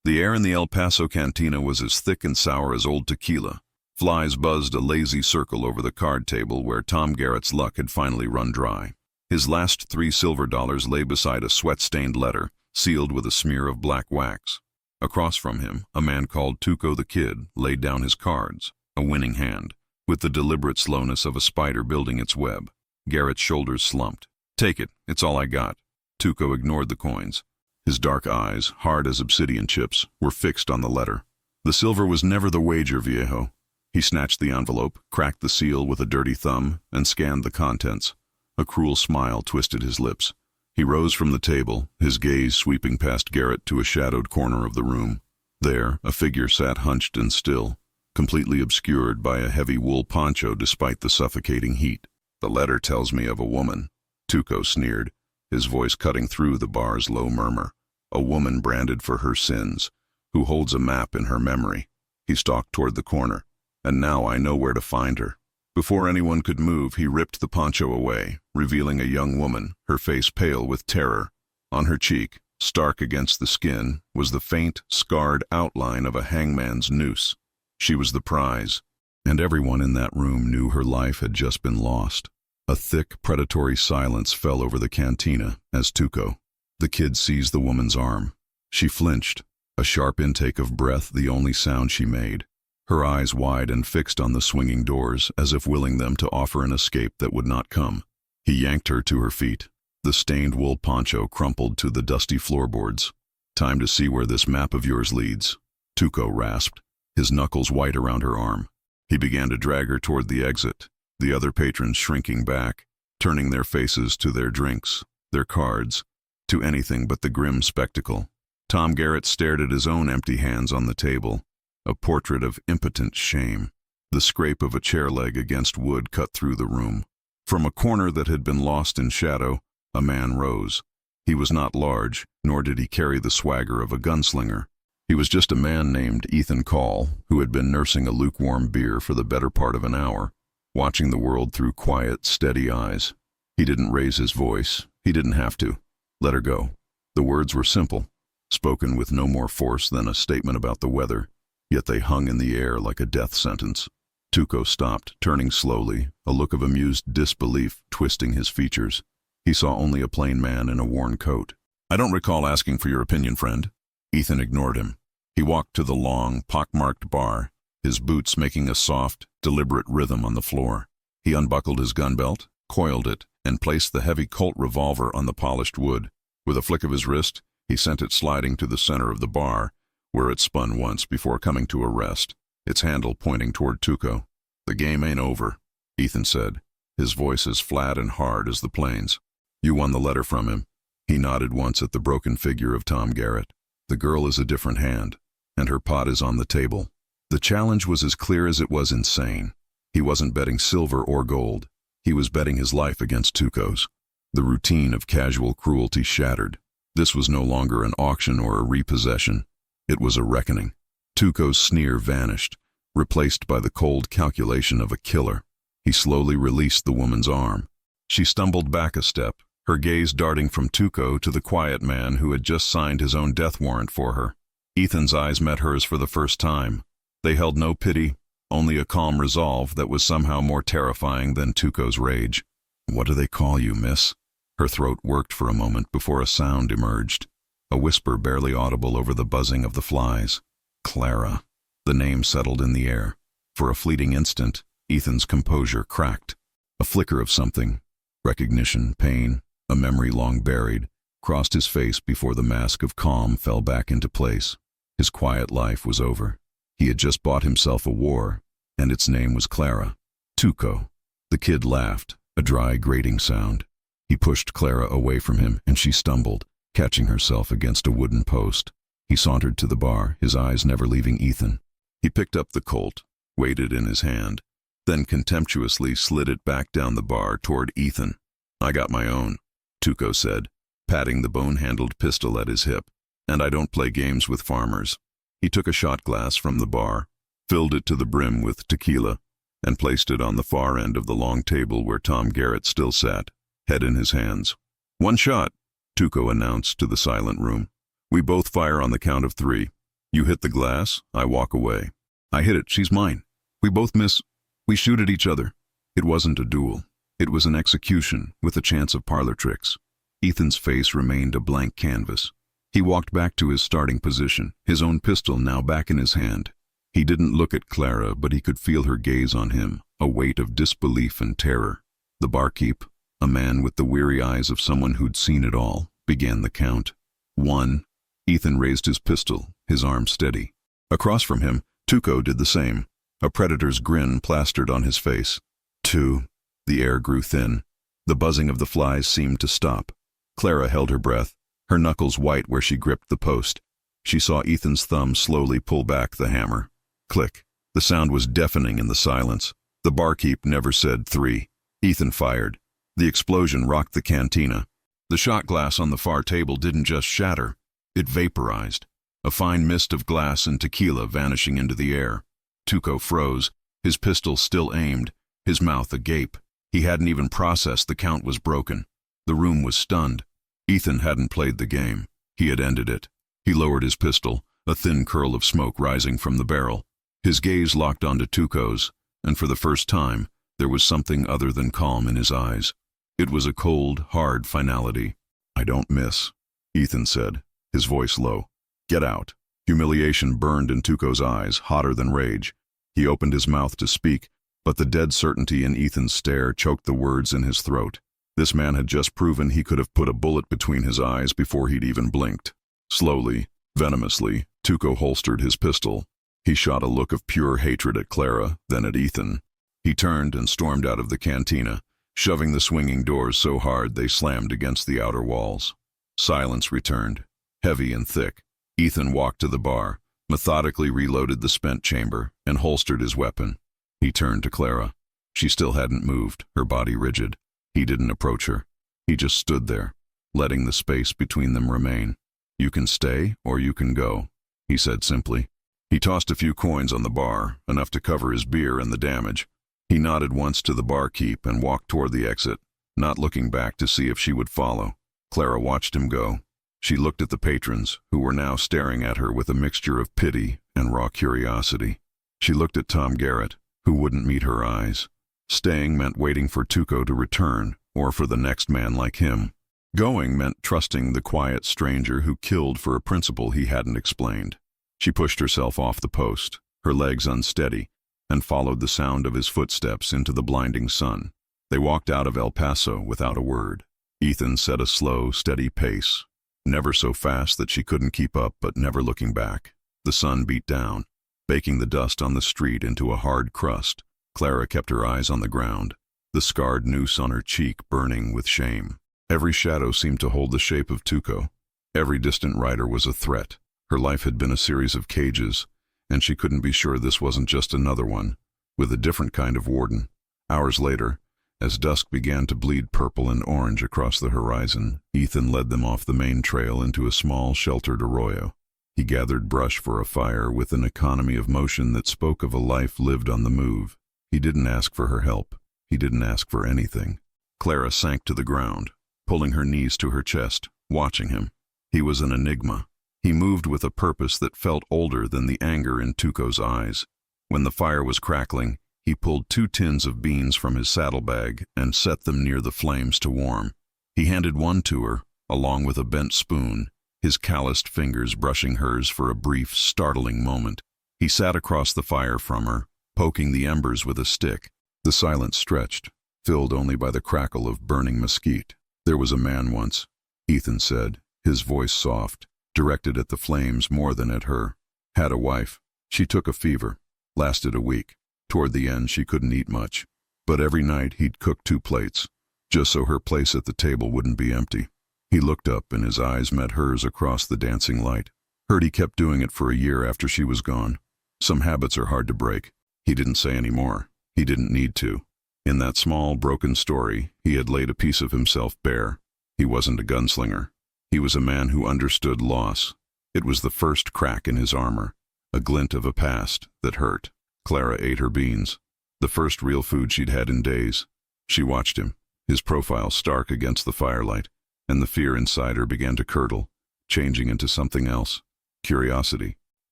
The air in the El Paso cantina was as thick and sour as old tequila. Flies buzzed a lazy circle over the card table where Tom Garrett's luck had finally run dry. His last 3 silver dollars lay beside a sweat-stained letter, sealed with a smear of black wax. Across from him, a man called Tuco the Kid laid down his cards, a winning hand, with the deliberate slowness of a spider building its web. Garrett's shoulders slumped. "Take it, it's all I got." Tuco ignored the coins. His dark eyes, hard as obsidian chips, were fixed on the letter. "The silver was never the wager, viejo." He snatched the envelope, cracked the seal with a dirty thumb, and scanned the contents. A cruel smile twisted his lips. He rose from the table, his gaze sweeping past Garrett to a shadowed corner of the room. There, a figure sat hunched and still, completely obscured by a heavy wool poncho despite the suffocating heat. "The letter tells me of a woman," Tuco sneered, his voice cutting through the bar's low murmur. "A woman branded for her sins, who holds a map in her memory." He stalked toward the corner. "And now I know where to find her." Before anyone could move, he ripped the poncho away, revealing a young woman, her face pale with terror. On her cheek, stark against the skin, was the faint, scarred outline of a hangman's noose. She was the prize, and everyone in that room knew her life had just been lost. A thick, predatory silence fell over the cantina as Tuco, the Kid, seized the woman's arm. She flinched, a sharp intake of breath the only sound she made. Her eyes wide and fixed on the swinging doors, as if willing them to offer an escape that would not come. He yanked her to her feet. The stained wool poncho crumpled to the dusty floorboards. "Time to see where this map of yours leads," Tuco rasped, his knuckles white around her arm. He began to drag her toward the exit, the other patrons shrinking back, turning their faces to their drinks, their cards, to anything but the grim spectacle. Tom Garrett stared at his own empty hands on the table, a portrait of impotent shame. The scrape of a chair leg against wood cut through the room. From a corner that had been lost in shadow, a man rose. He was not large, nor did he carry the swagger of a gunslinger. He was just a man named Ethan Call, who had been nursing a lukewarm beer for the better part of an hour, watching the world through quiet, steady eyes. He didn't raise his voice. He didn't have to. Let her go. The words were simple, spoken with no more force than a statement about the weather, yet they hung in the air like a death sentence. Tuco stopped, turning slowly, a look of amused disbelief twisting his features. He saw only a plain man in a worn coat. "I don't recall asking for your opinion, friend." Ethan ignored him. He walked to the long, pockmarked bar, his boots making a soft, deliberate rhythm on the floor. He unbuckled his gun belt, coiled it, and placed the heavy Colt revolver on the polished wood. With a flick of his wrist, he sent it sliding to the center of the bar, where it spun once before coming to a rest, its handle pointing toward Tuco. "The game ain't over," Ethan said, his voice as flat and hard as the plains. "You won the letter from him." He nodded once at the broken figure of Tom Garrett. "The girl is a different hand, and her pot is on the table." The challenge was as clear as it was insane. He wasn't betting silver or gold. He was betting his life against Tuco's. The routine of casual cruelty shattered. This was no longer an auction or a repossession. It was a reckoning. Tuco's sneer vanished, replaced by the cold calculation of a killer. He slowly released the woman's arm. She stumbled back a step, her gaze darting from Tuco to the quiet man who had just signed his own death warrant for her. Ethan's eyes met hers for the first time. They held no pity, only a calm resolve that was somehow more terrifying than Tuco's rage. "What do they call you, miss?" Her throat worked for a moment before a sound emerged, a whisper barely audible over the buzzing of the flies. "Clara." The name settled in the air. For a fleeting instant, Ethan's composure cracked. A flicker of something, recognition, pain, a memory long buried, crossed his face before the mask of calm fell back into place. His quiet life was over. He had just bought himself a war, and its name was Clara. Tuco. The Kid laughed, a dry, grating sound. He pushed Clara away from him, and she stumbled, catching herself against a wooden post. He sauntered to the bar, his eyes never leaving Ethan. He picked up the Colt, weighed it in his hand, then contemptuously slid it back down the bar toward Ethan. "I got my own," Tuco said, patting the bone-handled pistol at his hip. "And I don't play games with farmers." He took a shot glass from the bar, filled it to the brim with tequila, and placed it on the far end of the long table where Tom Garrett still sat, head in his hands. "One shot," Tuco announced to the silent room. "We both fire on the count of 3. You hit the glass, I walk away. I hit it, she's mine. We both miss. We shoot at each other. It wasn't a duel. It was an execution with a chance of parlor tricks. Ethan's face remained a blank canvas. He walked back to his starting position, his own pistol now back in his hand. He didn't look at Clara, but he could feel her gaze on him, a weight of disbelief and terror. The barkeep, a man with the weary eyes of someone who'd seen it all, began the count. 1. Ethan raised his pistol, his arm steady. Across from him, Tuco did the same, a predator's grin plastered on his face. 2. The air grew thin. The buzzing of the flies seemed to stop. Clara held her breath, her knuckles white where she gripped the post. She saw Ethan's thumb slowly pull back the hammer. Click. The sound was deafening in the silence. The barkeep never said 3. Ethan fired. The explosion rocked the cantina. The shot glass on the far table didn't just shatter, it vaporized. A fine mist of glass and tequila vanishing into the air. Tuco froze, his pistol still aimed, his mouth agape. He hadn't even processed the count was broken. The room was stunned. Ethan hadn't played the game. He had ended it. He lowered his pistol, a thin curl of smoke rising from the barrel. His gaze locked onto Tuco's, and for the first time, there was something other than calm in his eyes. It was a cold, hard finality. I don't miss, Ethan said, his voice low. Get out. Humiliation burned in Tuco's eyes, hotter than rage. He opened his mouth to speak, but the dead certainty in Ethan's stare choked the words in his throat. This man had just proven he could have put a bullet between his eyes before he'd even blinked. Slowly, venomously, Tuco holstered his pistol. He shot a look of pure hatred at Clara, then at Ethan. He turned and stormed out of the cantina, shoving the swinging doors so hard they slammed against the outer walls. Silence returned, heavy and thick. Ethan walked to the bar, methodically reloaded the spent chamber, and holstered his weapon. He turned to Clara. She still hadn't moved, her body rigid. He didn't approach her. He just stood there, letting the space between them remain. You can stay or you can go, he said simply. He tossed a few coins on the bar, enough to cover his beer and the damage. He nodded once to the barkeep and walked toward the exit, not looking back to see if she would follow. Clara watched him go. She looked at the patrons, who were now staring at her with a mixture of pity and raw curiosity. She looked at Tom Garrett, who wouldn't meet her eyes. Staying meant waiting for Tuco to return, or for the next man like him. Going meant trusting the quiet stranger who killed for a principle he hadn't explained. She pushed herself off the post, her legs unsteady, and followed the sound of his footsteps into the blinding sun. They walked out of El Paso without a word. Ethan set a slow, steady pace, never so fast that she couldn't keep up, but never looking back. The sun beat down, baking the dust on the street into a hard crust. Clara kept her eyes on the ground, the scarred noose on her cheek burning with shame. Every shadow seemed to hold the shape of Tuco. Every distant rider was a threat. Her life had been a series of cages, and she couldn't be sure this wasn't just another one, with a different kind of warden. Hours later, as dusk began to bleed purple and orange across the horizon, Ethan led them off the main trail into a small, sheltered arroyo. He gathered brush for a fire with an economy of motion that spoke of a life lived on the move. He didn't ask for her help. He didn't ask for anything. Clara sank to the ground, pulling her knees to her chest, watching him. He was an enigma. He moved with a purpose that felt older than the anger in Tuco's eyes. When the fire was crackling, he pulled 2 tins of beans from his saddlebag and set them near the flames to warm. He handed one to her, along with a bent spoon, his calloused fingers brushing hers for a brief, startling moment. He sat across the fire from her, poking the embers with a stick. The silence stretched, filled only by the crackle of burning mesquite. There was a man once, Ethan said, his voice soft, directed at the flames more than at her. Had a wife. She took a fever. Lasted a week. Toward the end, she couldn't eat much. But every night he'd cook 2 plates, just so her place at the table wouldn't be empty. He looked up and his eyes met hers across the dancing light. Heard he kept doing it for a year after she was gone. Some habits are hard to break. He didn't say any more. He didn't need to. In that small, broken story, he had laid a piece of himself bare. He wasn't a gunslinger. He was a man who understood loss. It was the first crack in his armor, a glint of a past that hurt. Clara ate her beans, the first real food she'd had in days. She watched him, his profile stark against the firelight, and the fear inside her began to curdle, changing into something else. Curiosity.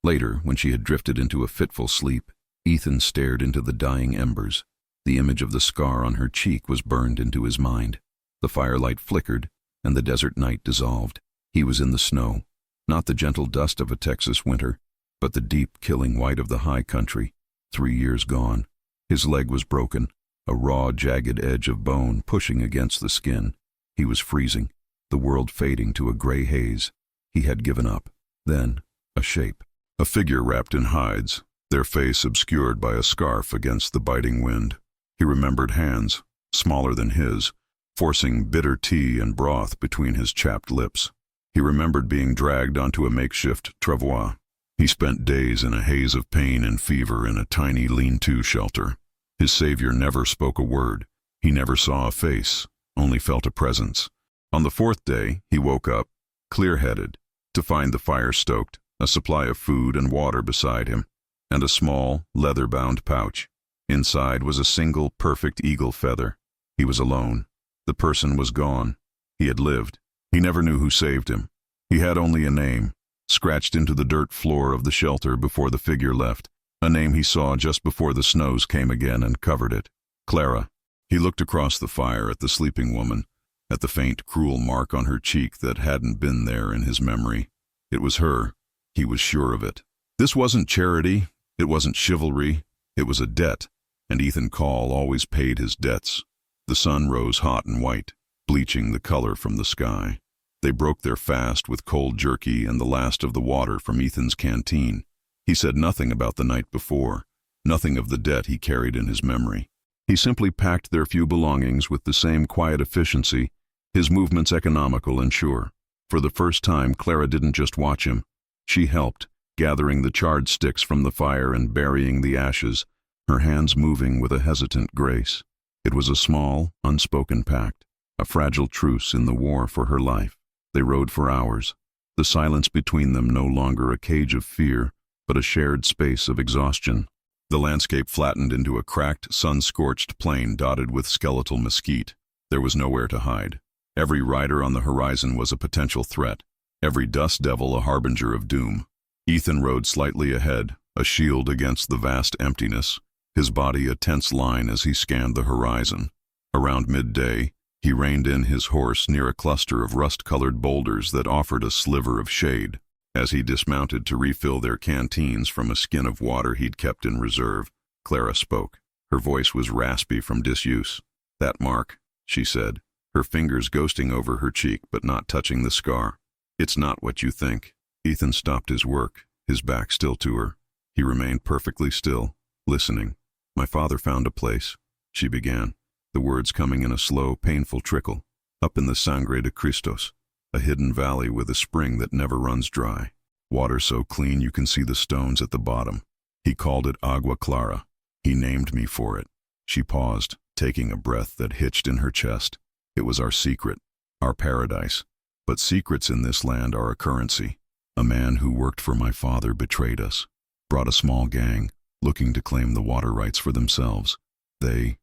Later, when she had drifted into a fitful sleep, Ethan stared into the dying embers. The image of the scar on her cheek was burned into his mind. The firelight flickered, and the desert night dissolved. He was in the snow, not the gentle dust of a Texas winter, but the deep, killing white of the high country, 3 years gone. His leg was broken, a raw, jagged edge of bone pushing against the skin. He was freezing, the world fading to a gray haze. He had given up. Then, a shape. A figure wrapped in hides, their face obscured by a scarf against the biting wind. He remembered hands, smaller than his, forcing bitter tea and broth between his chapped lips. He remembered being dragged onto a makeshift travois. He spent days in a haze of pain and fever in a tiny lean-to shelter. His savior never spoke a word. He never saw a face, only felt a presence. On the 4th day, he woke up, clear-headed, to find the fire stoked, a supply of food and water beside him, and a small, leather-bound pouch. Inside was a single, perfect eagle feather. He was alone. The person was gone. He had lived. He never knew who saved him. He had only a name, scratched into the dirt floor of the shelter before the figure left, a name he saw just before the snows came again and covered it. Clara. He looked across the fire at the sleeping woman, at the faint, cruel mark on her cheek that hadn't been there in his memory. It was her. He was sure of it. This wasn't charity. It wasn't chivalry. It was a debt, and Ethan Call always paid his debts. The sun rose hot and white, bleaching the color from the sky. They broke their fast with cold jerky and the last of the water from Ethan's canteen. He said nothing about the night before, nothing of the debt he carried in his memory. He simply packed their few belongings with the same quiet efficiency, his movements economical and sure. For the first time, Clara didn't just watch him. She helped, gathering the charred sticks from the fire and burying the ashes, her hands moving with a hesitant grace. It was a small, unspoken pact, a fragile truce in the war for her life. They rode for hours, the silence between them no longer a cage of fear, but a shared space of exhaustion. The landscape flattened into a cracked, sun-scorched plain dotted with skeletal mesquite. There was nowhere to hide. Every rider on the horizon was a potential threat, every dust devil a harbinger of doom. Ethan rode slightly ahead, a shield against the vast emptiness, his body a tense line as he scanned the horizon. Around midday, he reined in his horse near a cluster of rust-colored boulders that offered a sliver of shade. As he dismounted to refill their canteens from a skin of water he'd kept in reserve, Clara spoke. Her voice was raspy from disuse. "That mark," she said, her fingers ghosting over her cheek but not touching the scar. "It's not what you think." Ethan stopped his work, his back still to her. He remained perfectly still, listening. "My father found a place," she began, the words coming in a slow, painful trickle. "Up in the Sangre de Cristos, a hidden valley with a spring that never runs dry. Water so clean you can see the stones at the bottom. He called it Agua Clara. He named me for it." She paused, taking a breath that hitched in her chest. "It was our secret, our paradise. But secrets in this land are a currency. A man who worked for my father betrayed us, brought a small gang, looking to claim the water rights for themselves. They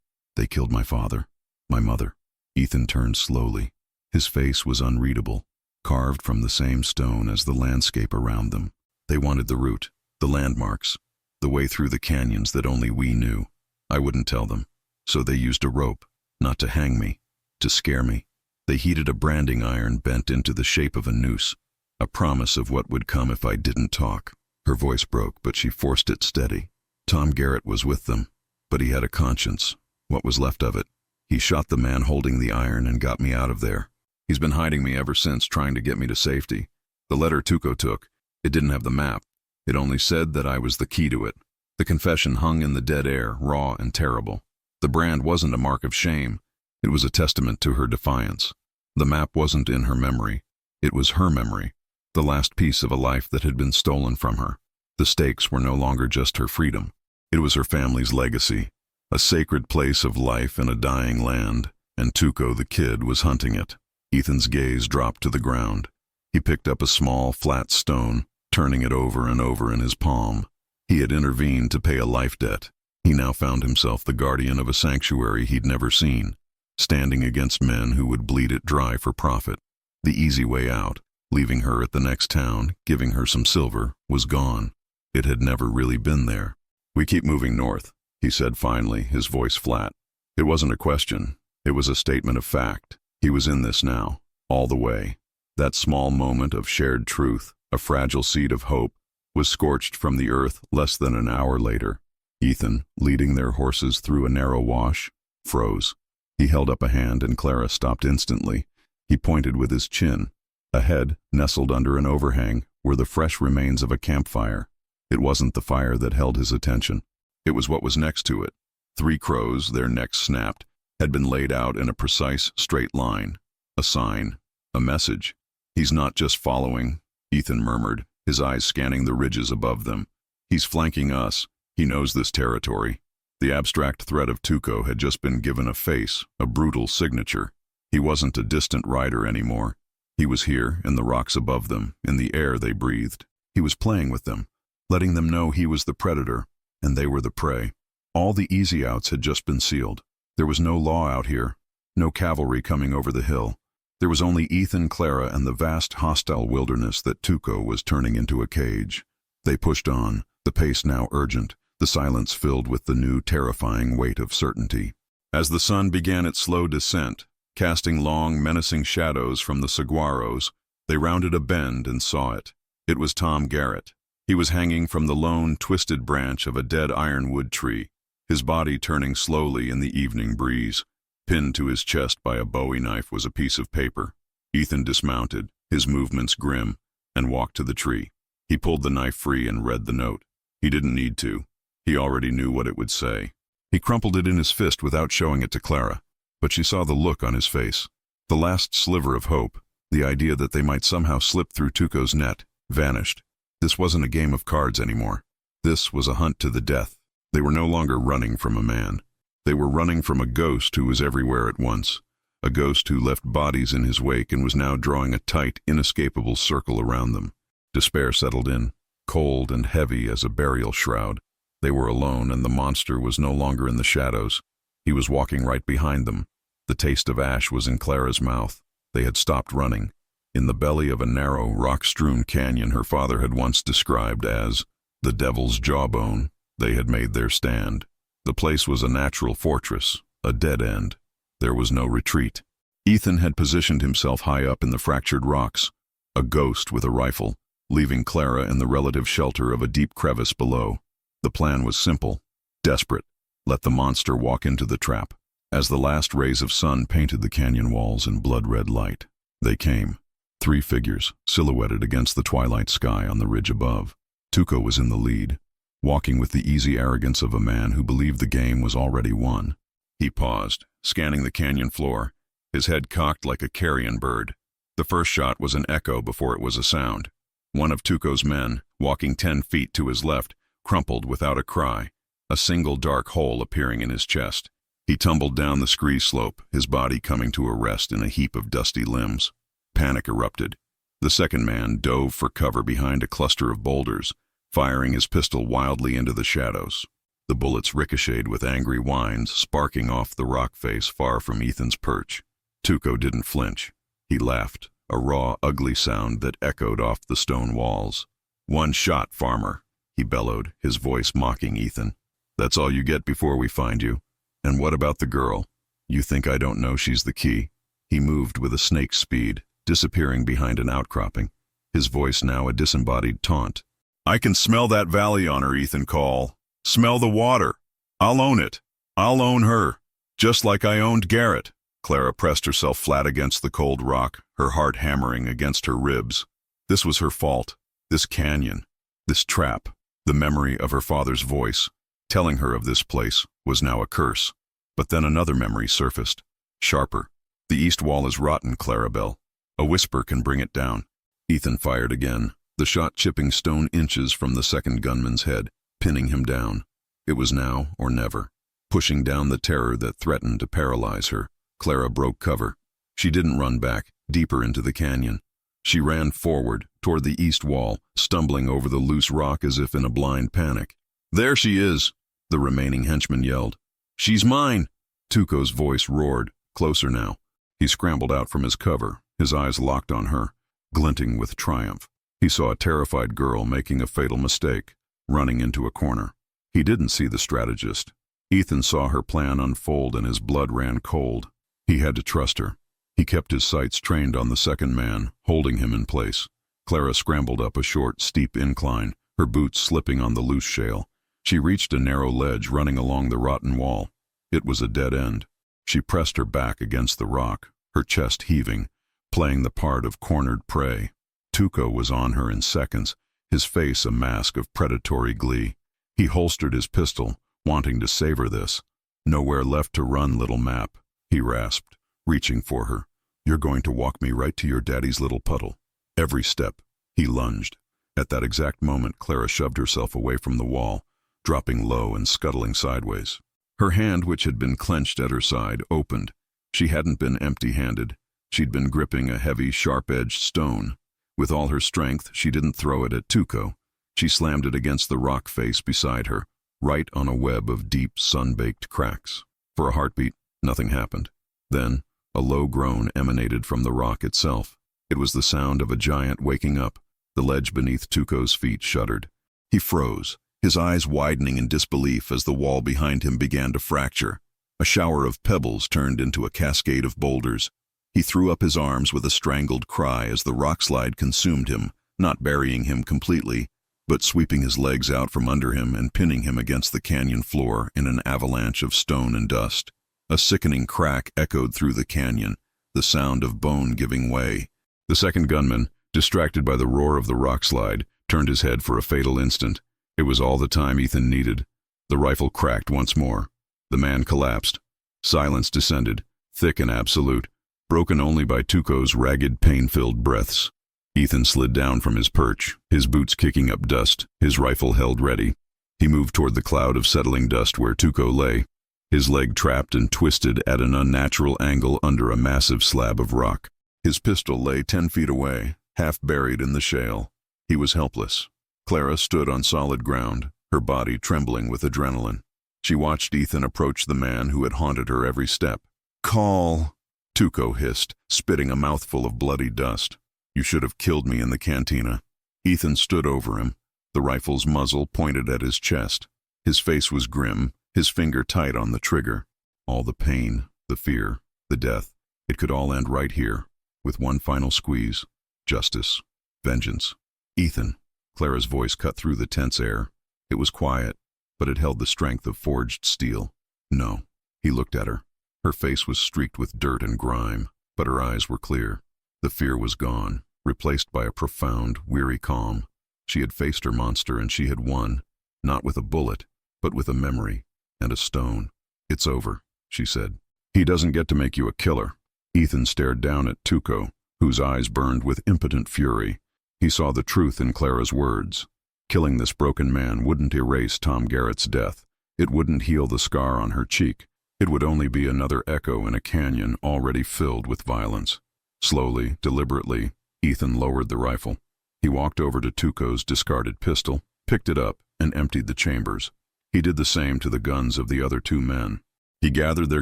killed my father, my mother." Ethan turned slowly. His face was unreadable, carved from the same stone as the landscape around them. "They wanted the route, the landmarks, the way through the canyons that only we knew. I wouldn't tell them. So they used a rope, not to hang me, to scare me. They heated a branding iron bent into the shape of a noose, a promise of what would come if I didn't talk." Her voice broke, but she forced it steady. "Tom Garrett was with them, but he had a conscience, what was left of it. He shot the man holding the iron and got me out of there. He's been hiding me ever since, trying to get me to safety. The letter Tuco took, it didn't have the map. It only said that I was the key to it. The confession hung in the dead air, raw and terrible. The brand wasn't a mark of shame. It was a testament to her defiance. The map wasn't in her memory. It was her memory, the last piece of a life that had been stolen from her. The stakes were no longer just her freedom. It was her family's legacy, a sacred place of life in a dying land, and Tuco the kid was hunting it." Ethan's gaze dropped to the ground. He picked up a small, flat stone, turning it over and over in his palm. He had intervened to pay a life debt. He now found himself the guardian of a sanctuary he'd never seen, standing against men who would bleed it dry for profit. The easy way out, leaving her at the next town, giving her some silver, was gone. It had never really been there. "We keep moving north," he said finally, his voice flat. It wasn't a question. It was a statement of fact. He was in this now, all the way. That small moment of shared truth, a fragile seed of hope, was scorched from the earth less than an hour later. Ethan, leading their horses through a narrow wash, froze. He held up a hand and Clara stopped instantly. He pointed with his chin. Ahead, nestled under an overhang, were the fresh remains of a campfire. It wasn't the fire that held his attention. It was what was next to it. 3 crows, their necks snapped, had been laid out in a precise, straight line. A sign, a message. "He's not just following," Ethan murmured, his eyes scanning the ridges above them. "He's flanking us. He knows this territory." The abstract threat of Tuco had just been given a face, a brutal signature. He wasn't a distant rider anymore. He was here, in the rocks above them, in the air they breathed. He was playing with them, letting them know he was the predator, and they were the prey. All the easy outs had just been sealed. There was no law out here, no cavalry coming over the hill. There was only Ethan, Clara, and the vast hostile wilderness that Tuco was turning into a cage. They pushed on, the pace now urgent, the silence filled with the new terrifying weight of certainty. As the sun began its slow descent, casting long, menacing shadows from the saguaros, they rounded a bend and saw it. It was Tom Garrett. He was hanging from the lone, twisted branch of a dead ironwood tree, his body turning slowly in the evening breeze. Pinned to his chest by a Bowie knife was a piece of paper. Ethan dismounted, his movements grim, and walked to the tree. He pulled the knife free and read the note. He didn't need to. He already knew what it would say. He crumpled it in his fist without showing it to Clara, but she saw the look on his face. The last sliver of hope, the idea that they might somehow slip through Tuco's net, vanished. This wasn't a game of cards anymore. This was a hunt to the death. They were no longer running from a man. They were running from a ghost who was everywhere at once, a ghost who left bodies in his wake and was now drawing a tight, inescapable circle around them. Despair settled in, cold and heavy as a burial shroud. They were alone, and the monster was no longer in the shadows. He was walking right behind them. The taste of ash was in Clara's mouth. They had stopped running. In the belly of a narrow, rock-strewn canyon her father had once described as the devil's jawbone, they had made their stand. The place was a natural fortress, a dead end. There was no retreat. Ethan had positioned himself high up in the fractured rocks, a ghost with a rifle, leaving Clara in the relative shelter of a deep crevice below. The plan was simple, desperate. Let the monster walk into the trap. As the last rays of sun painted the canyon walls in blood-red light, they came. 3 figures, silhouetted against the twilight sky on the ridge above. Tuco was in the lead, walking with the easy arrogance of a man who believed the game was already won. He paused, scanning the canyon floor, his head cocked like a carrion bird. The first shot was an echo before it was a sound. One of Tuco's men, walking 10 feet to his left, crumpled without a cry, a single dark hole appearing in his chest. He tumbled down the scree slope, his body coming to a rest in a heap of dusty limbs. Panic erupted. The second man dove for cover behind a cluster of boulders, firing his pistol wildly into the shadows. The bullets ricocheted with angry whines, sparking off the rock face far from Ethan's perch. Tuco didn't flinch. He laughed, a raw, ugly sound that echoed off the stone walls. "One shot, farmer," he bellowed, his voice mocking Ethan. "That's all you get before we find you. And what about the girl? You think I don't know she's the key?" He moved with a snake's speed, disappearing behind an outcropping, his voice now a disembodied taunt. "I can smell that valley on her, Ethan Call. Smell the water. I'll own it. I'll own her. Just like I owned Garrett." Clara pressed herself flat against the cold rock, her heart hammering against her ribs. This was her fault. This canyon. This trap. The memory of her father's voice, telling her of this place, was now a curse. But then another memory surfaced. Sharper. "The east wall is rotten, Clarabelle. A whisper can bring it down." Ethan fired again, the shot chipping stone inches from the second gunman's head, pinning him down. It was now or never. Pushing down the terror that threatened to paralyze her, Clara broke cover. She didn't run back, deeper into the canyon. She ran forward, toward the east wall, stumbling over the loose rock as if in a blind panic. "There she is!" the remaining henchman yelled. "She's mine!" Tuco's voice roared, closer now. He scrambled out from his cover, his eyes locked on her, glinting with triumph. He saw a terrified girl making a fatal mistake, running into a corner. He didn't see the strategist. Ethan saw her plan unfold and his blood ran cold. He had to trust her. He kept his sights trained on the second man, holding him in place. Clara scrambled up a short, steep incline, her boots slipping on the loose shale. She reached a narrow ledge running along the rotten wall. It was a dead end. She pressed her back against the rock, her chest heaving, playing the part of cornered prey. Tuco was on her in seconds, his face a mask of predatory glee. He holstered his pistol, wanting to savor this. "Nowhere left to run, little map," he rasped, reaching for her. "You're going to walk me right to your daddy's little puddle. Every step." He lunged. At that exact moment, Clara shoved herself away from the wall, dropping low and scuttling sideways. Her hand, which had been clenched at her side, opened. She hadn't been empty-handed. She'd been gripping a heavy, sharp-edged stone. With all her strength, she didn't throw it at Tuco. She slammed it against the rock face beside her, right on a web of deep, sun-baked cracks. For a heartbeat, nothing happened. Then, a low groan emanated from the rock itself. It was the sound of a giant waking up. The ledge beneath Tuco's feet shuddered. He froze, his eyes widening in disbelief as the wall behind him began to fracture. A shower of pebbles turned into a cascade of boulders. He threw up his arms with a strangled cry as the rockslide consumed him, not burying him completely, but sweeping his legs out from under him and pinning him against the canyon floor in an avalanche of stone and dust. A sickening crack echoed through the canyon, the sound of bone giving way. The second gunman, distracted by the roar of the rockslide, turned his head for a fatal instant. It was all the time Ethan needed. The rifle cracked once more. The man collapsed. Silence descended, thick and absolute, broken only by Tuco's ragged, pain-filled breaths. Ethan slid down from his perch, his boots kicking up dust, his rifle held ready. He moved toward the cloud of settling dust where Tuco lay, his leg trapped and twisted at an unnatural angle under a massive slab of rock. His pistol lay 10 feet away, half buried in the shale. He was helpless. Clara stood on solid ground, her body trembling with adrenaline. She watched Ethan approach the man who had haunted her every step. "Call," Tuco hissed, spitting a mouthful of bloody dust. "You should have killed me in the cantina." Ethan stood over him, the rifle's muzzle pointed at his chest. His face was grim, his finger tight on the trigger. All the pain, the fear, the death, it could all end right here, with one final squeeze. Justice. Vengeance. "Ethan." Clara's voice cut through the tense air. It was quiet, but it held the strength of forged steel. "No." He looked at her. Her face was streaked with dirt and grime, but her eyes were clear. The fear was gone, replaced by a profound, weary calm. She had faced her monster and she had won, not with a bullet, but with a memory and a stone. "It's over," she said. "He doesn't get to make you a killer." Ethan stared down at Tuco, whose eyes burned with impotent fury. He saw the truth in Clara's words. Killing this broken man wouldn't erase Tom Garrett's death. It wouldn't heal the scar on her cheek. It would only be another echo in a canyon already filled with violence. Slowly, deliberately, Ethan lowered the rifle. He walked over to Tuco's discarded pistol, picked it up, and emptied the chambers. He did the same to the guns of the other 2 men. He gathered their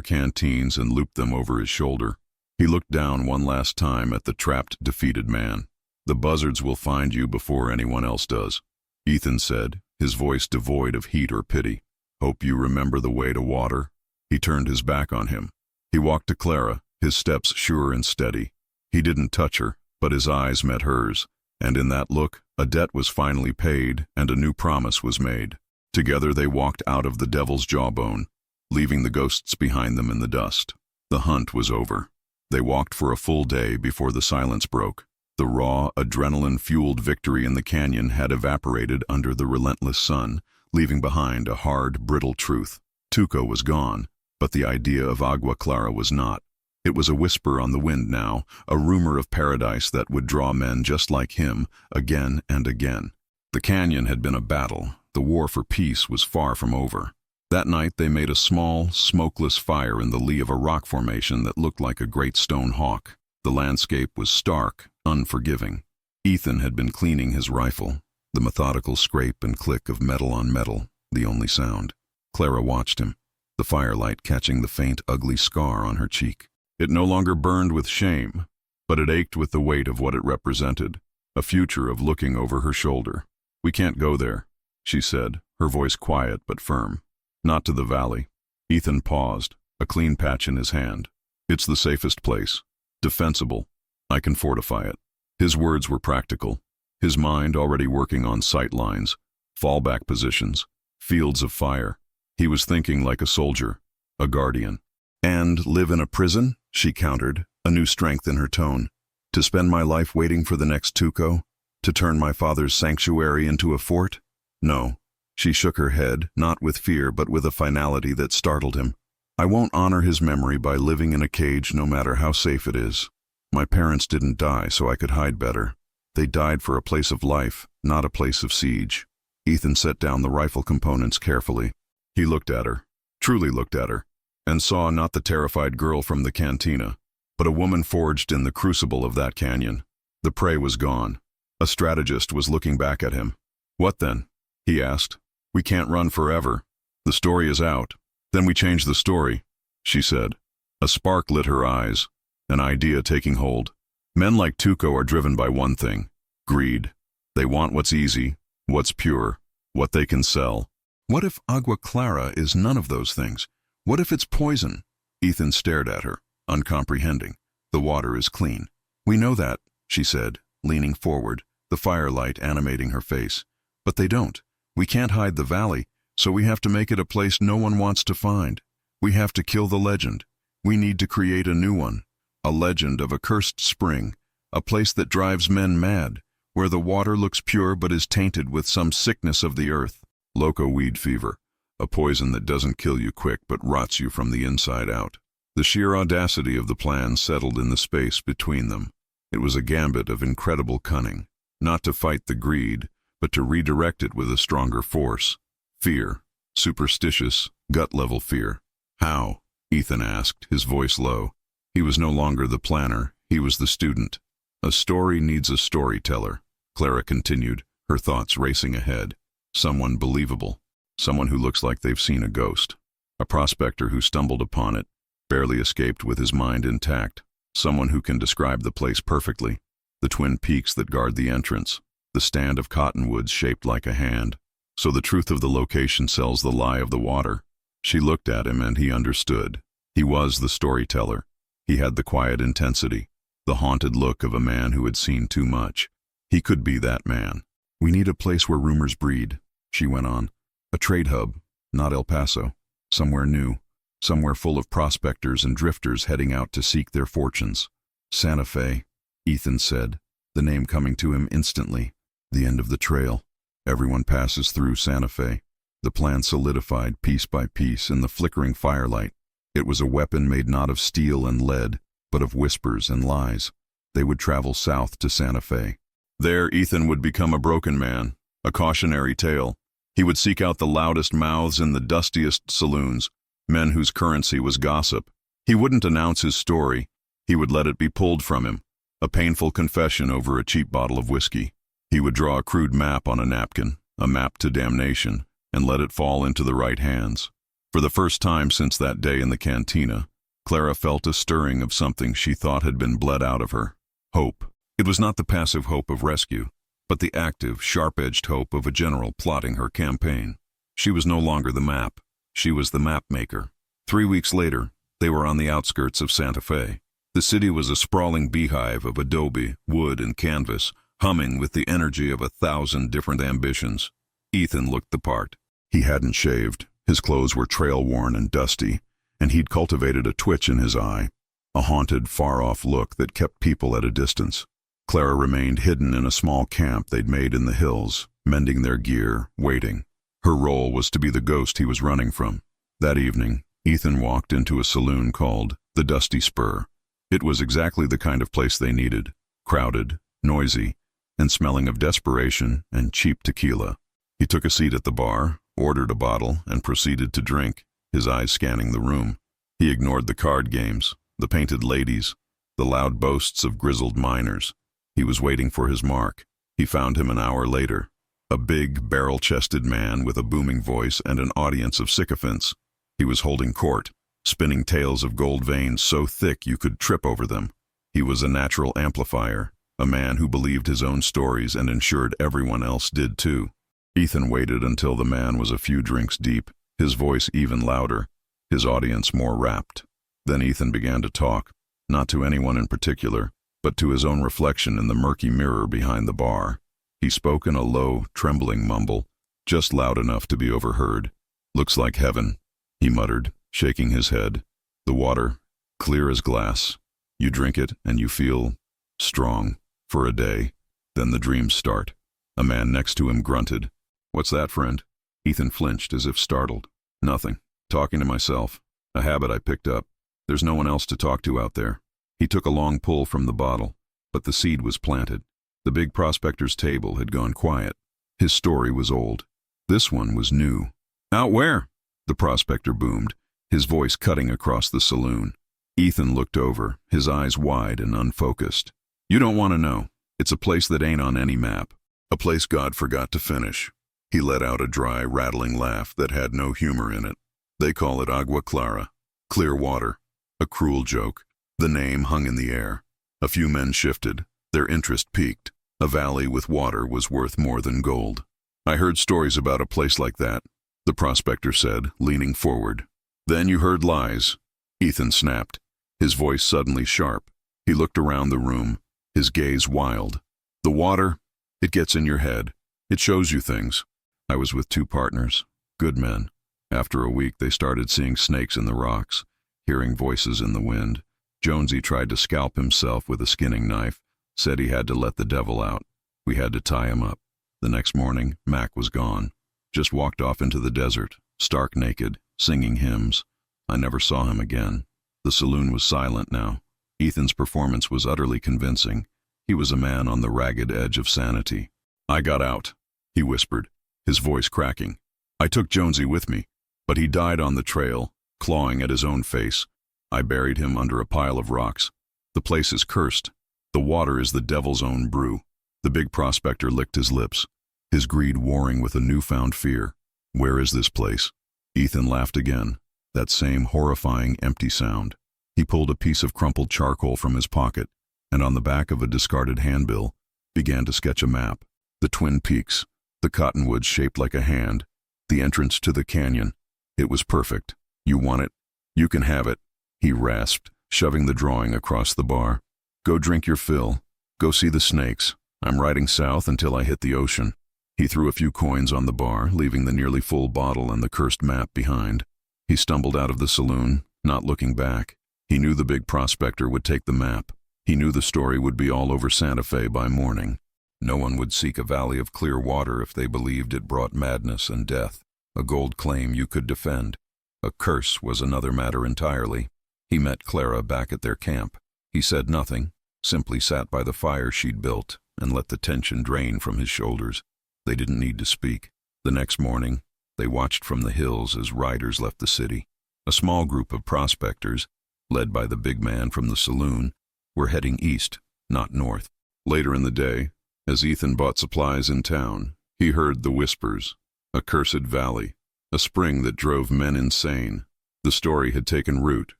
canteens and looped them over his shoulder. He looked down one last time at the trapped, defeated man. "The buzzards will find you before anyone else does," Ethan said, his voice devoid of heat or pity. "Hope you remember the way to water." He turned his back on him. He walked to Clara, his steps sure and steady. He didn't touch her, but his eyes met hers, and in that look, a debt was finally paid and a new promise was made. Together they walked out of the Devil's Jawbone, leaving the ghosts behind them in the dust. The hunt was over. They walked for a full day before the silence broke. The raw, adrenaline-fueled victory in the canyon had evaporated under the relentless sun, leaving behind a hard, brittle truth. Tuco was gone, but the idea of Agua Clara was not. It was a whisper on the wind now, a rumor of paradise that would draw men just like him, again and again. The canyon had been a battle. The war for peace was far from over. That night they made a small, smokeless fire in the lee of a rock formation that looked like a great stone hawk. The landscape was stark, unforgiving. Ethan had been cleaning his rifle, the methodical scrape and click of metal on metal, the only sound. Clara watched him, the firelight catching the faint, ugly scar on her cheek. It no longer burned with shame, but it ached with the weight of what it represented, a future of looking over her shoulder. "We can't go there," she said, her voice quiet but firm. Not to the valley. Ethan paused, a clean patch in his hand. It's the safest place. Defensible. I can fortify it. His words were practical, his mind already working on sight lines, fallback positions, fields of fire. He was thinking like a soldier, a guardian. And live in a prison? She countered, a new strength in her tone. To spend my life waiting for the next Tuco? To turn my father's sanctuary into a fort? No. She shook her head, not with fear but with a finality that startled him. I won't honor his memory by living in a cage no matter how safe it is. My parents didn't die so I could hide better. They died for a place of life, not a place of siege. Ethan set down the rifle components carefully. He looked at her, truly looked at her, and saw not the terrified girl from the cantina, but a woman forged in the crucible of that canyon. The prey was gone. A strategist was looking back at him. What then? He asked. We can't run forever. The story is out. Then we change the story, she said. A spark lit her eyes, an idea taking hold. Men like Tuco are driven by one thing, greed. They want what's easy, what's pure, what they can sell. What if agua clara is none of those things? What if it's poison? Ethan stared at her, uncomprehending. The water is clean. We know that, she said, leaning forward, the firelight animating her face. But they don't. We can't hide the valley, so we have to make it a place no one wants to find. We have to kill the legend. We need to create a new one. A legend of a cursed spring, a place that drives men mad, where the water looks pure but is tainted with some sickness of the earth. Loco weed fever, a poison that doesn't kill you quick but rots you from the inside out. The sheer audacity of the plan settled in the space between them. It was a gambit of incredible cunning, not to fight the greed, but to redirect it with a stronger force. Fear, superstitious, gut-level fear. How? Ethan asked, his voice low. He was no longer the planner, he was the student. A story needs a storyteller, Clara continued, her thoughts racing ahead. Someone believable, someone who looks like they've seen a ghost. A prospector who stumbled upon it, barely escaped with his mind intact. Someone who can describe the place perfectly. The twin peaks that guard the entrance, the stand of cottonwoods shaped like a hand. So the truth of the location sells the lie of the water. She looked at him and he understood. He was the storyteller. He had the quiet intensity, the haunted look of a man who had seen too much. He could be that man. We need a place where rumors breed, she went on. A trade hub, not El Paso. Somewhere new, somewhere full of prospectors and drifters heading out to seek their fortunes. Santa Fe, Ethan said, the name coming to him instantly. The end of the trail. Everyone passes through Santa Fe. The plan solidified piece by piece in the flickering firelight. It was a weapon made not of steel and lead, but of whispers and lies. They would travel south to Santa Fe. There Ethan would become a broken man, a cautionary tale. He would seek out the loudest mouths in the dustiest saloons, men whose currency was gossip. He wouldn't announce his story. He would let it be pulled from him, a painful confession over a cheap bottle of whiskey. He would draw a crude map on a napkin, a map to damnation, and let it fall into the right hands. For the first time since that day in the cantina, Clara felt a stirring of something she thought had been bled out of her. Hope. It was not the passive hope of rescue, but the active, sharp-edged hope of a general plotting her campaign. She was no longer the map. She was the map maker. 3 weeks later, they were on the outskirts of Santa Fe. The city was a sprawling beehive of adobe, wood, and canvas, humming with the energy of 1,000 different ambitions. Ethan looked the part. He hadn't shaved. His clothes were trail-worn and dusty, and he'd cultivated a twitch in his eye, a haunted, far-off look that kept people at a distance. Clara remained hidden in a small camp they'd made in the hills, mending their gear, waiting. Her role was to be the ghost he was running from. That evening, Ethan walked into a saloon called the Dusty Spur. It was exactly the kind of place they needed, crowded, noisy, and smelling of desperation and cheap tequila. He took a seat at the bar, ordered a bottle, and proceeded to drink, his eyes scanning the room. He ignored the card games, the painted ladies, the loud boasts of grizzled miners. He was waiting for his mark. He found him an hour later, a big, barrel-chested man with a booming voice and an audience of sycophants. He was holding court, spinning tales of gold veins so thick you could trip over them. He was a natural amplifier, a man who believed his own stories and ensured everyone else did too. Ethan waited until the man was a few drinks deep, his voice even louder, his audience more rapt. Then Ethan began to talk, not to anyone in particular, but to his own reflection in the murky mirror behind the bar. He spoke in a low, trembling mumble, just loud enough to be overheard. "Looks like heaven," he muttered, shaking his head. "The water, clear as glass. You drink it and you feel strong for a day. Then the dreams start." A man next to him grunted. "What's that, friend?" Ethan flinched as if startled. "Nothing. Talking to myself. A habit I picked up. There's no one else to talk to out there." He took a long pull from the bottle, but the seed was planted. The big prospector's table had gone quiet. His story was old. This one was new. "Out where?" the prospector boomed, his voice cutting across the saloon. Ethan looked over, his eyes wide and unfocused. "You don't want to know. It's a place that ain't on any map. A place God forgot to finish." He let out a dry, rattling laugh that had no humor in it. "They call it Agua Clara, clear water." A cruel joke. The name hung in the air. A few men shifted, their interest piqued. A valley with water was worth more than gold. "I heard stories about a place like that," the prospector said, leaning forward. "Then you heard lies," Ethan snapped, his voice suddenly sharp. He looked around the room, his gaze wild. "The water, it gets in your head. It shows you things. I was with 2 partners, good men. After a week they started seeing snakes in the rocks, hearing voices in the wind. Jonesy tried to scalp himself with a skinning knife, said he had to let the devil out. We had to tie him up. The next morning, Mac was gone. Just walked off into the desert, stark naked, singing hymns. I never saw him again." The saloon was silent now. Ethan's performance was utterly convincing. He was a man on the ragged edge of sanity. "I got out," he whispered, his voice cracking. "I took Jonesy with me, but he died on the trail, clawing at his own face. I buried him under a pile of rocks. The place is cursed. The water is the devil's own brew." The big prospector licked his lips, his greed warring with a newfound fear. "Where is this place?" Ethan laughed again, that same horrifying empty sound. He pulled a piece of crumpled charcoal from his pocket, and on the back of a discarded handbill, began to sketch a map. The Twin Peaks, the cottonwoods shaped like a hand, the entrance to the canyon. It was perfect. "You want it? You can have it," he rasped, shoving the drawing across the bar. "Go drink your fill. Go see the snakes. I'm riding south until I hit the ocean." He threw a few coins on the bar, leaving the nearly full bottle and the cursed map behind. He stumbled out of the saloon, not looking back. He knew the big prospector would take the map. He knew the story would be all over Santa Fe by morning. No one would seek a valley of clear water if they believed it brought madness and death, a gold claim you could defend. A curse was another matter entirely. He met Clara back at their camp. He said nothing, simply sat by the fire she'd built and let the tension drain from his shoulders. They didn't need to speak. The next morning, they watched from the hills as riders left the city. A small group of prospectors, led by the big man from the saloon, were heading east, not north. Later in the day, as Ethan bought supplies in town, he heard the whispers. A cursed valley, a spring that drove men insane. The story had taken root,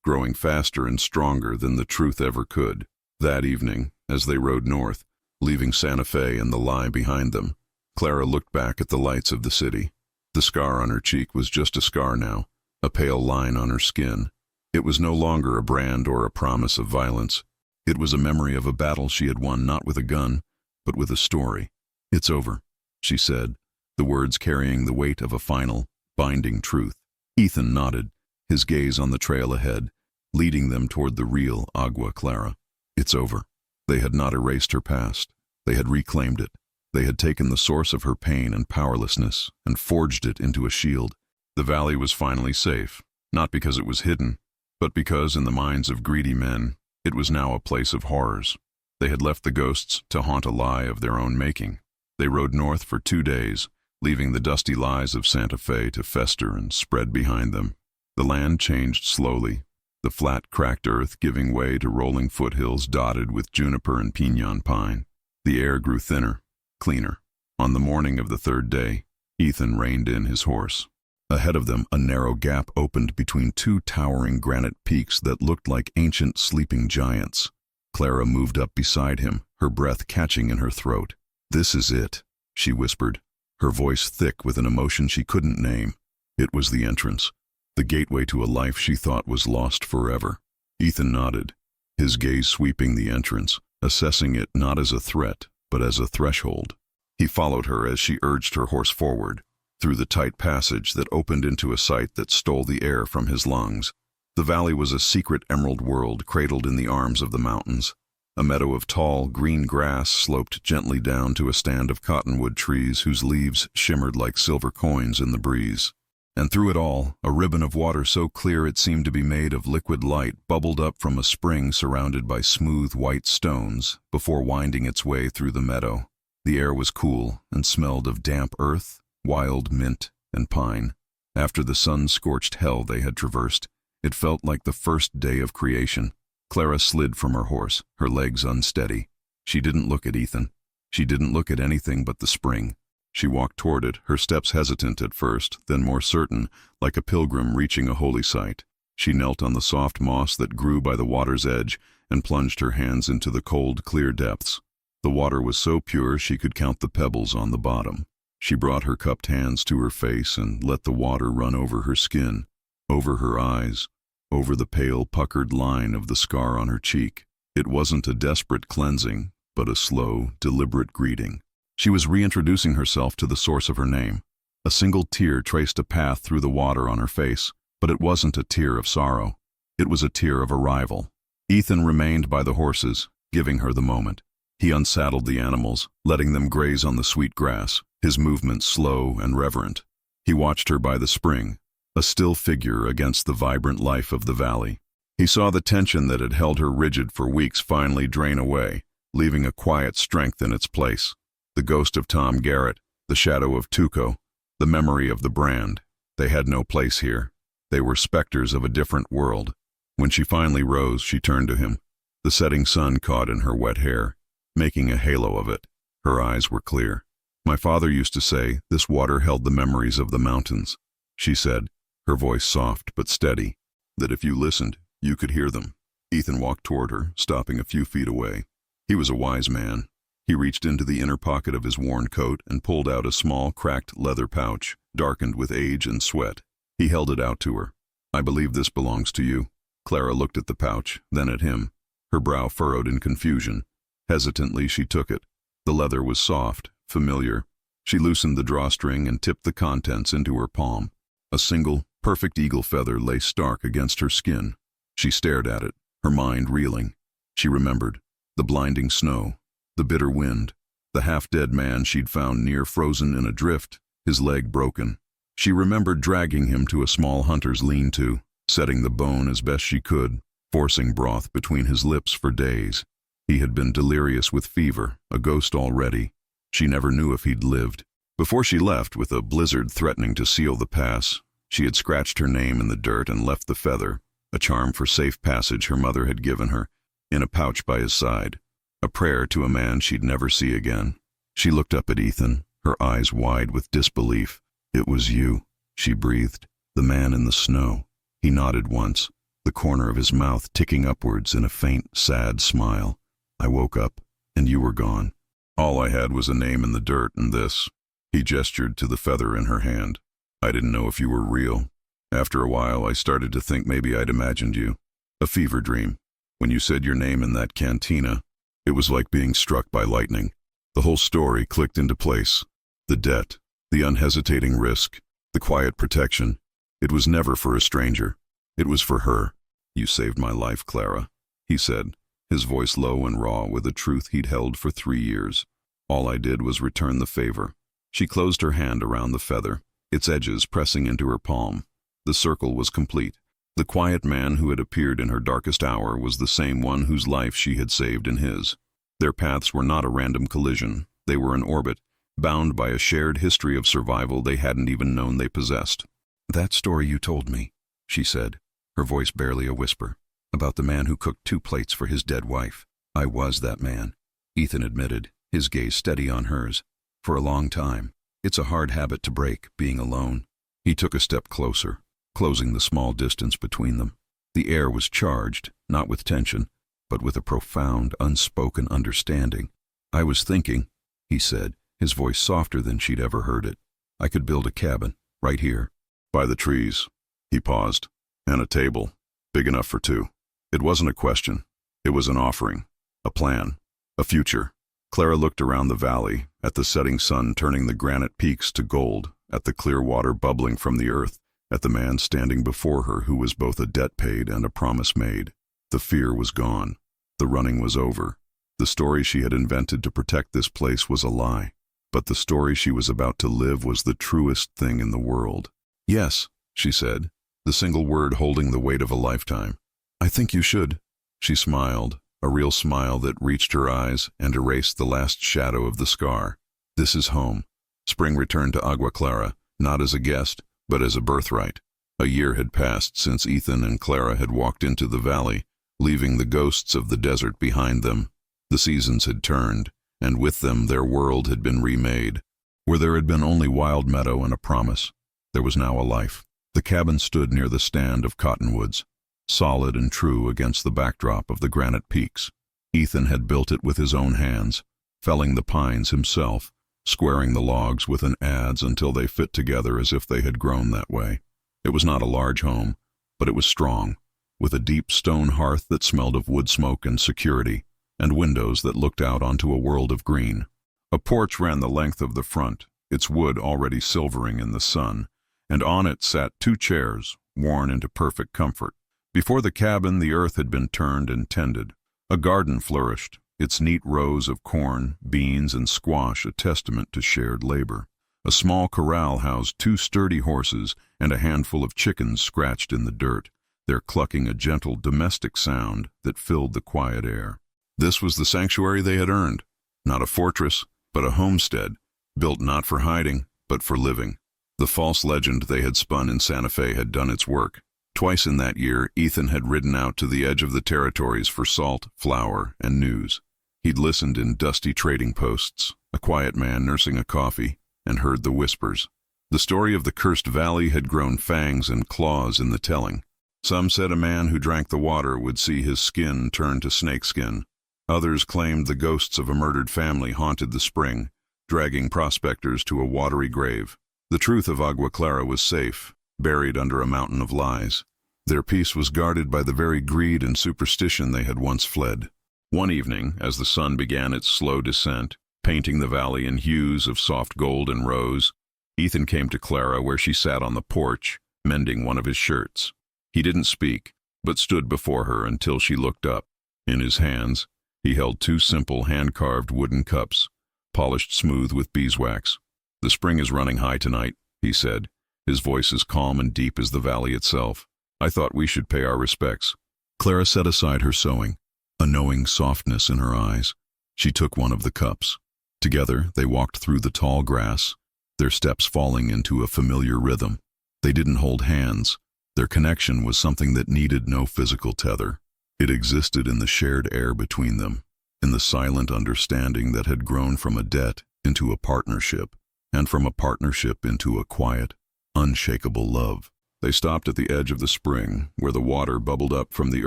growing faster and stronger than the truth ever could. That evening, as they rode north, leaving Santa Fe and the lie behind them, Clara looked back at the lights of the city. The scar on her cheek was just a scar now, a pale line on her skin. It was no longer a brand or a promise of violence. It was a memory of a battle she had won not with a gun, but with a story. "It's over," she said, the words carrying the weight of a final, binding truth. Ethan nodded, his gaze on the trail ahead, leading them toward the real Agua Clara. It's over. They had not erased her past. They had reclaimed it. They had taken the source of her pain and powerlessness and forged it into a shield. The valley was finally safe, not because it was hidden, but because in the minds of greedy men, it was now a place of horrors. They had left the ghosts to haunt a lie of their own making. They rode north for 2 days, leaving the dusty lies of Santa Fe to fester and spread behind them. The land changed slowly, the flat, cracked earth giving way to rolling foothills dotted with juniper and piñon pine. The air grew thinner, cleaner. On the morning of the 3rd day, Ethan reined in his horse. Ahead of them, a narrow gap opened between 2 towering granite peaks that looked like ancient sleeping giants. Clara moved up beside him, her breath catching in her throat. "This is it," she whispered. her voice thick with an emotion she couldn't name. It was the entrance, the gateway to a life she thought was lost forever. Ethan nodded, his gaze sweeping the entrance, assessing it not as a threat, but as a threshold. He followed her as she urged her horse forward, through the tight passage that opened into a sight that stole the air from his lungs. The valley was a secret emerald world cradled in the arms of the mountains. A meadow of tall, green grass sloped gently down to a stand of cottonwood trees whose leaves shimmered like silver coins in the breeze. And through it all, a ribbon of water so clear it seemed to be made of liquid light bubbled up from a spring surrounded by smooth white stones before winding its way through the meadow. The air was cool and smelled of damp earth, wild mint, and pine. After the sun-scorched hell they had traversed, it felt like the first day of creation. Clara slid from her horse, her legs unsteady. She didn't look at Ethan. She didn't look at anything but the spring. She walked toward it, her steps hesitant at first, then more certain, like a pilgrim reaching a holy site. She knelt on the soft moss that grew by the water's edge and plunged her hands into the cold, clear depths. The water was so pure she could count the pebbles on the bottom. She brought her cupped hands to her face and let the water run over her skin, over her eyes, over the pale, puckered line of the scar on her cheek. It wasn't a desperate cleansing, but a slow, deliberate greeting. She was reintroducing herself to the source of her name. A single tear traced a path through the water on her face, but it wasn't a tear of sorrow. It was a tear of arrival. Ethan remained by the horses, giving her the moment. He unsaddled the animals, letting them graze on the sweet grass, his movements slow and reverent. He watched her by the spring, a still figure against the vibrant life of the valley. He saw the tension that had held her rigid for weeks finally drain away, leaving a quiet strength in its place. The ghost of Tom Garrett, the shadow of Tuco, the memory of the brand. They had no place here. They were specters of a different world. When she finally rose, she turned to him. The setting sun caught in her wet hair, making a halo of it. Her eyes were clear. "My father used to say this water held the memories of the mountains," she said, her voice soft but steady, "that if you listened, you could hear them." Ethan walked toward her, stopping a few feet away. He was a wise man. He reached into the inner pocket of his worn coat and pulled out a small, cracked leather pouch, darkened with age and sweat. He held it out to her. "I believe this belongs to you." Clara looked at the pouch, then at him, her brow furrowed in confusion. Hesitantly, she took it. The leather was soft, familiar. She loosened the drawstring and tipped the contents into her palm. A single, perfect eagle feather lay stark against her skin. She stared at it, her mind reeling. She remembered the blinding snow, the bitter wind, the half-dead man she'd found near frozen in a drift, his leg broken. She remembered dragging him to a small hunter's lean-to, setting the bone as best she could, forcing broth between his lips for days. He had been delirious with fever, a ghost already. She never knew if he'd lived. Before she left, with a blizzard threatening to seal the pass, she had scratched her name in the dirt and left the feather, a charm for safe passage her mother had given her, in a pouch by his side. A prayer to a man she'd never see again. She looked up at Ethan, her eyes wide with disbelief. "It was you," she breathed, "the man in the snow." He nodded once, the corner of his mouth ticking upwards in a faint, sad smile. "I woke up, and you were gone. All I had was a name in the dirt and this." He gestured to the feather in her hand. "I didn't know if you were real. After a while, I started to think maybe I'd imagined you. A fever dream. When you said your name in that cantina, it was like being struck by lightning. The whole story clicked into place. The debt, the unhesitating risk, the quiet protection. It was never for a stranger. It was for her." "You saved my life, Clara," he said, his voice low and raw with a truth he'd held for 3 years. "All I did was return the favor." She closed her hand around the feather, its edges pressing into her palm. The circle was complete. The quiet man who had appeared in her darkest hour was the same one whose life she had saved in his. Their paths were not a random collision. They were in orbit, bound by a shared history of survival they hadn't even known they possessed. "That story you told me," she said, her voice barely a whisper, "about the man who cooked 2 plates for his dead wife. I was that man," Ethan admitted, his gaze steady on hers. "For a long time. It's a hard habit to break, being alone." He took a step closer, closing the small distance between them. The air was charged, not with tension, but with a profound, unspoken understanding. "I was thinking," he said, his voice softer than she'd ever heard it. "I could build a cabin, right here, by the trees." He paused. "And a table, big enough for two." It wasn't a question. It was an offering, a plan, a future. Clara looked around the valley, at the setting sun turning the granite peaks to gold, at the clear water bubbling from the earth, at the man standing before her who was both a debt paid and a promise made. The fear was gone. The running was over. The story she had invented to protect this place was a lie. But the story she was about to live was the truest thing in the world. "Yes," she said, the single word holding the weight of a lifetime. "I think you should." She smiled, a real smile that reached her eyes and erased the last shadow of the scar. "This is home." Spring returned to Agua Clara, not as a guest, but as a birthright. A year had passed since Ethan and Clara had walked into the valley, leaving the ghosts of the desert behind them. The seasons had turned, and with them their world had been remade. Where there had been only wild meadow and a promise, there was now a life. The cabin stood near the stand of cottonwoods, solid and true against the backdrop of the granite peaks. Ethan had built it with his own hands, felling the pines himself, squaring the logs with an adze until they fit together as if they had grown that way. It was not a large home, but it was strong, with a deep stone hearth that smelled of wood smoke and security, and windows that looked out onto a world of green. A porch ran the length of the front, its wood already silvering in the sun, and on it sat two chairs, worn into perfect comfort. Before the cabin, the earth had been turned and tended. A garden flourished, its neat rows of corn, beans, and squash a testament to shared labor. A small corral housed two sturdy horses, and a handful of chickens scratched in the dirt, their clucking a gentle domestic sound that filled the quiet air. This was the sanctuary they had earned, not a fortress, but a homestead, built not for hiding, but for living. The false legend they had spun in Santa Fe had done its work. Twice in that year, Ethan had ridden out to the edge of the territories for salt, flour, and news. He'd listened in dusty trading posts, a quiet man nursing a coffee, and heard the whispers. The story of the cursed valley had grown fangs and claws in the telling. Some said a man who drank the water would see his skin turn to snakeskin. Others claimed the ghosts of a murdered family haunted the spring, dragging prospectors to a watery grave. The truth of Agua Clara was safe, buried under a mountain of lies. Their peace was guarded by the very greed and superstition they had once fled. One evening, as the sun began its slow descent, painting the valley in hues of soft gold and rose, Ethan came to Clara where she sat on the porch, mending one of his shirts. He didn't speak, but stood before her until she looked up. In his hands, he held two simple hand-carved wooden cups, polished smooth with beeswax. "The spring is running high tonight," he said, his voice as calm and deep as the valley itself. "I thought we should pay our respects." Clara set aside her sewing, a knowing softness in her eyes. She took one of the cups. Together, they walked through the tall grass, their steps falling into a familiar rhythm. They didn't hold hands. Their connection was something that needed no physical tether. It existed in the shared air between them, in the silent understanding that had grown from a debt into a partnership, and from a partnership into a quiet, unshakable love. They stopped at the edge of the spring, where the water bubbled up from the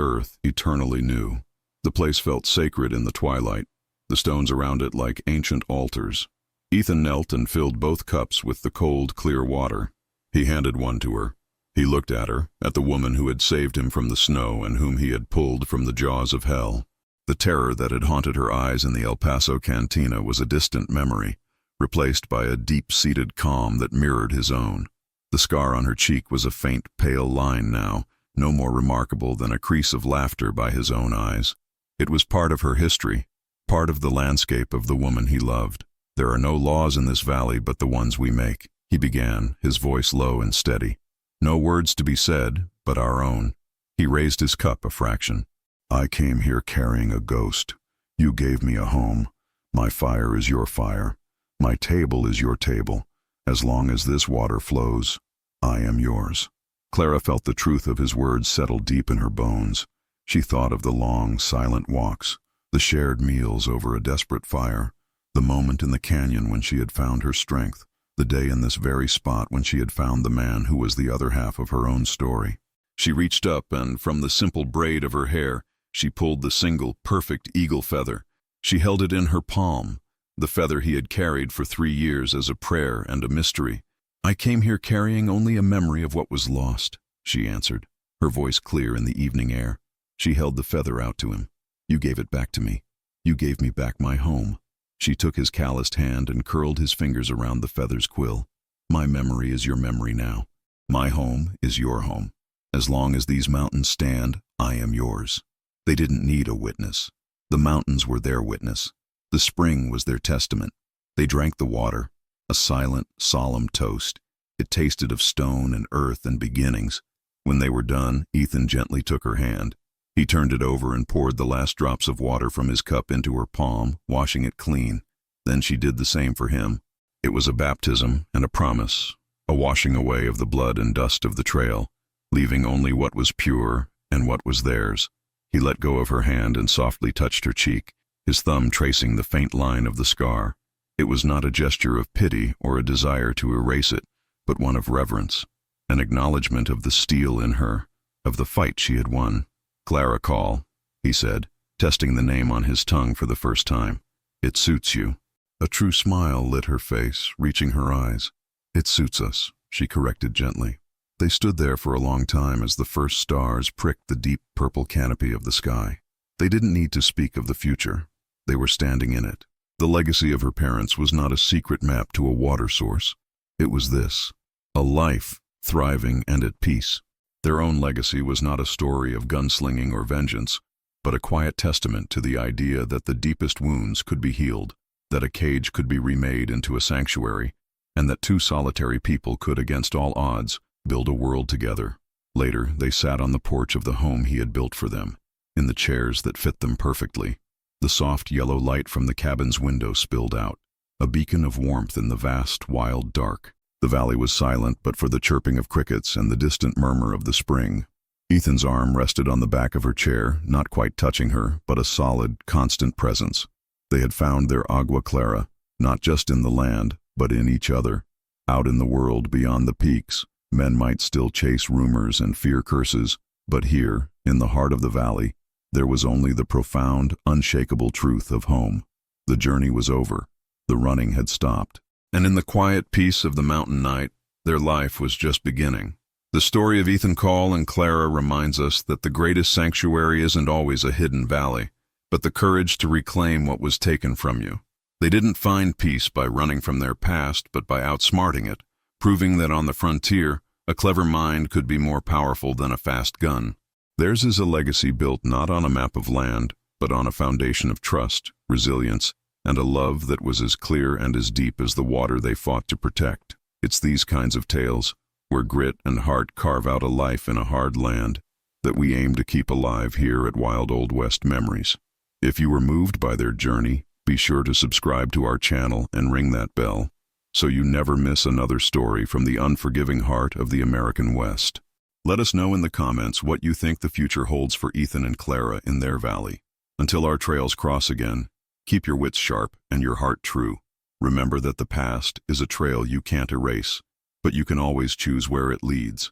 earth eternally new. The place felt sacred in the twilight, the stones around it like ancient altars. Ethan knelt and filled both cups with the cold, clear water. He handed one to her. He looked at her, at the woman who had saved him from the snow and whom he had pulled from the jaws of hell. The terror that had haunted her eyes in the El Paso cantina was a distant memory, replaced by a deep-seated calm that mirrored his own. The scar on her cheek was a faint, pale line now, no more remarkable than a crease of laughter by his own eyes. It was part of her history, part of the landscape of the woman he loved. "There are no laws in this valley but the ones we make," he began, his voice low and steady. "No words to be said, but our own." He raised his cup a fraction. "I came here carrying a ghost. You gave me a home. My fire is your fire. My table is your table. As long as this water flows, I am yours." Clara felt the truth of his words settle deep in her bones. She thought of the long, silent walks, the shared meals over a desperate fire, the moment in the canyon when she had found her strength, the day in this very spot when she had found the man who was the other half of her own story. She reached up and, from the simple braid of her hair, she pulled the single, perfect eagle feather. She held it in her palm, the feather he had carried for 3 years as a prayer and a mystery. "I came here carrying only a memory of what was lost," she answered, her voice clear in the evening air. She held the feather out to him. "You gave it back to me. You gave me back my home." She took his calloused hand and curled his fingers around the feather's quill. "My memory is your memory now. My home is your home. As long as these mountains stand, I am yours." They didn't need a witness. The mountains were their witness. The spring was their testament. They drank the water, a silent, solemn toast. It tasted of stone and earth and beginnings. When they were done, Ethan gently took her hand. He turned it over and poured the last drops of water from his cup into her palm, washing it clean. Then she did the same for him. It was a baptism and a promise, a washing away of the blood and dust of the trail, leaving only what was pure and what was theirs. He let go of her hand and softly touched her cheek, his thumb tracing the faint line of the scar. It was not a gesture of pity or a desire to erase it, but one of reverence, an acknowledgement of the steel in her, of the fight she had won. "Clara Call," he said, testing the name on his tongue for the first time. "It suits you." A true smile lit her face, reaching her eyes. "It suits us," she corrected gently. They stood there for a long time as the first stars pricked the deep purple canopy of the sky. They didn't need to speak of the future. They were standing in it. The legacy of her parents was not a secret map to a water source. It was this: a life, thriving and at peace. Their own legacy was not a story of gunslinging or vengeance, but a quiet testament to the idea that the deepest wounds could be healed, that a cage could be remade into a sanctuary, and that two solitary people could, against all odds, build a world together. Later, they sat on the porch of the home he had built for them, in the chairs that fit them perfectly. The soft yellow light from the cabin's window spilled out, a beacon of warmth in the vast, wild dark. The valley was silent but for the chirping of crickets and the distant murmur of the spring. Ethan's arm rested on the back of her chair, not quite touching her, but a solid, constant presence. They had found their agua clara, not just in the land, but in each other. Out in the world beyond the peaks, men might still chase rumors and fear curses, but here, in the heart of the valley, there was only the profound, unshakable truth of home. The journey was over. The running had stopped. And in the quiet peace of the mountain night, their life was just beginning. The story of Ethan Call and Clara reminds us that the greatest sanctuary isn't always a hidden valley, but the courage to reclaim what was taken from you. They didn't find peace by running from their past, but by outsmarting it, proving that on the frontier, a clever mind could be more powerful than a fast gun. Theirs is a legacy built not on a map of land, but on a foundation of trust, resilience, and a love that was as clear and as deep as the water they fought to protect. It's these kinds of tales, where grit and heart carve out a life in a hard land, that we aim to keep alive here at Wild Old West Memories. If you were moved by their journey, be sure to subscribe to our channel and ring that bell, so you never miss another story from the unforgiving heart of the American West. Let us know in the comments what you think the future holds for Ethan and Clara in their valley. Until our trails cross again, keep your wits sharp and your heart true. Remember that the past is a trail you can't erase, but you can always choose where it leads.